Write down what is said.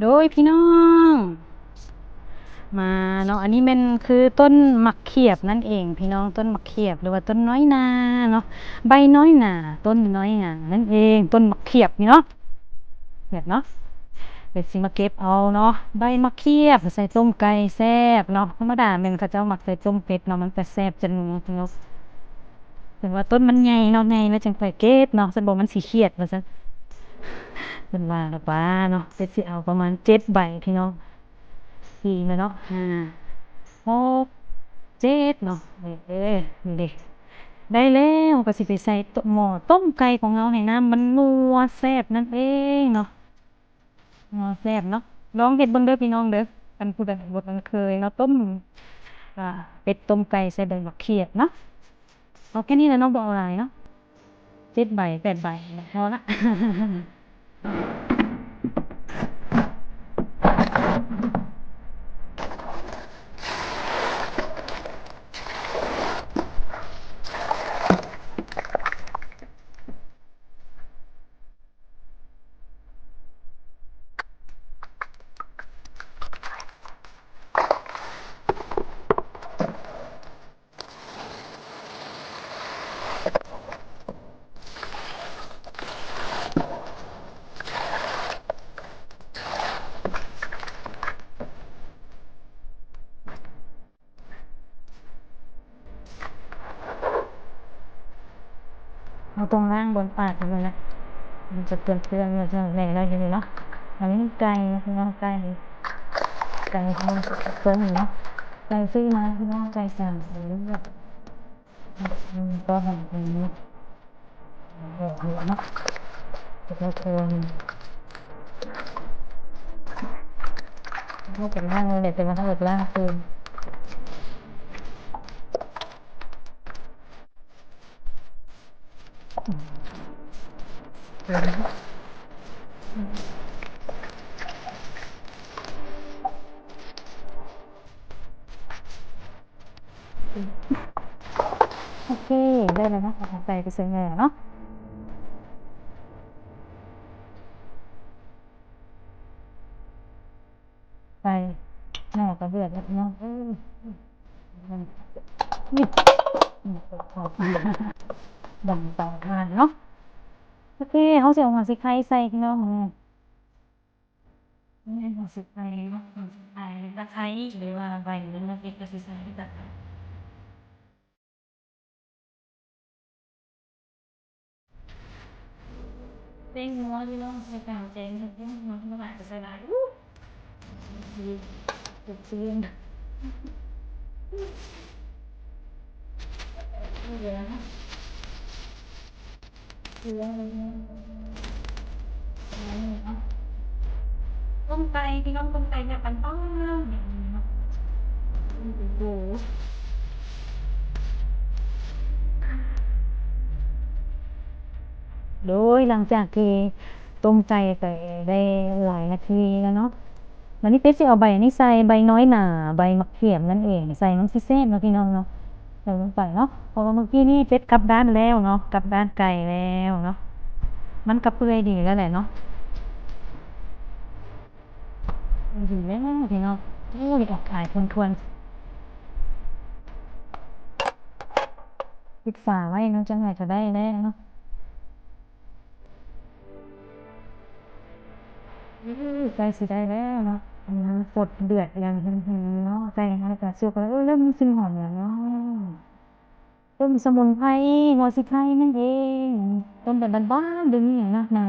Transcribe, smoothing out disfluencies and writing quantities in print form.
โดยพี่น้องมาเนาะอันนี้มันคือต้นมะเขียบนั่นเองพี่น้องต้นมะเขียบหรือว่าต้นน้อยนาเนาะใบน้อยนาต้นน้อยนานั่นเองต้นมะเขียบนี่เนาะแบบเนาะเป็นสิมาเก็บเอาเนาะใบมะเขียบใส่ต้มไก่แซ่บเนาะธรรมดาแม่นเขาเจ้ามักใส่ต้มเป็ดเนาะมันก็แซ่บจังเนาะถึงว่าต้นมันใหญ่เนาะใหญ่แล้วจังไปเก็บเนาะซั่นบ่มันสิเครียดว่าซั่นเพิ่นว่าล่ะว่าเนาะเพิ่นสิเอาประมาณ7 ใบพี่น้องสี่เลยเนาะหก7เนาะนี่เด้ได้แล้วก็สิไปใส่ตหม้อต้มไก่ของเราให้น้ำมันนัวแซ่บนั่นเองเนาะนัวแซ่บเนาะลองเฮ็ดเบิ่งเด้อพี่น้องเด้อคันผู้ใดบ่เคยเนาะต้มเป็ดต้มไก่ใส่ใบมะเขือเนาะเอาแค่นี้แหละเนาะบ่เอาหลายเนาะ7 ใบ 8 ใบพอละ เอาตรงล่างบนปากมันเลยนะมันจะเตือนมันจะแหล่เราอยู่เนาะอันนี้ไก่พี่น้องไก่ของเตือนอยู่เนาะไก่ซื้อมาพี่น้องไก่สั่งหรือแบบก็ทำเป็นเนาะหัวเนาะแล้วก็ไม่เป็นร่างเลยเป็นมาทั้งหมดร่างคือโอเคได้เลยนะเอาไปซื้อเงินเนาะไปหม้อกระเบือดเนาะนี่ดังต่อมาเนาะโอเคเขาจะเอามาสิไข่ใส่พี่น้องนี่มาสิไข่เนาะมาสิไข่ตะไคร้หรือว่าใบหรือว่าเก็บกระสิใส่ที่ตัดเต้งนัวพี่น้องใส่กลางแจงถึงมันก็อาจจะใส่ได้ดีเดือดซีนเหลือนะเหลือเลยเนาะต้มไก่พี่น้องต้มไก่เนี่ยปันป้องโอ้โหโดยหลังจากที่ต้มไก่ไปได้หลายนาทีแล้วเนาะวันนี้เป็ดจะเอาใบอันนี้ใส่ใบน้อยหนาใบมะเขือนั่นเองใส่มันซิเซ่บนะพี่น้องเนาะใส่ลงไปเนาะเพราะว่าเมื่อกี้นี่เป็ดกลับด้านแล้วเนาะกลับด้านไก่แล้วเนาะมันกระเปื่อยดีแล้วแหละเนาะดีแล้วพี่น้องโอ้ยออกขายทวนๆปิดฝาไว้เนาะจังไหนจะได้แล้วเนาะใส่สิได้แล้วเนาะสดเดือดอย่างเนาะใส่ให้กระสุกแล้วเริ่มซึมหอมแล้วเนาะต้มสมุนไพรหัวสิไข่นั่นเองต้มแบบบ้านๆดึงอย่างนะนะ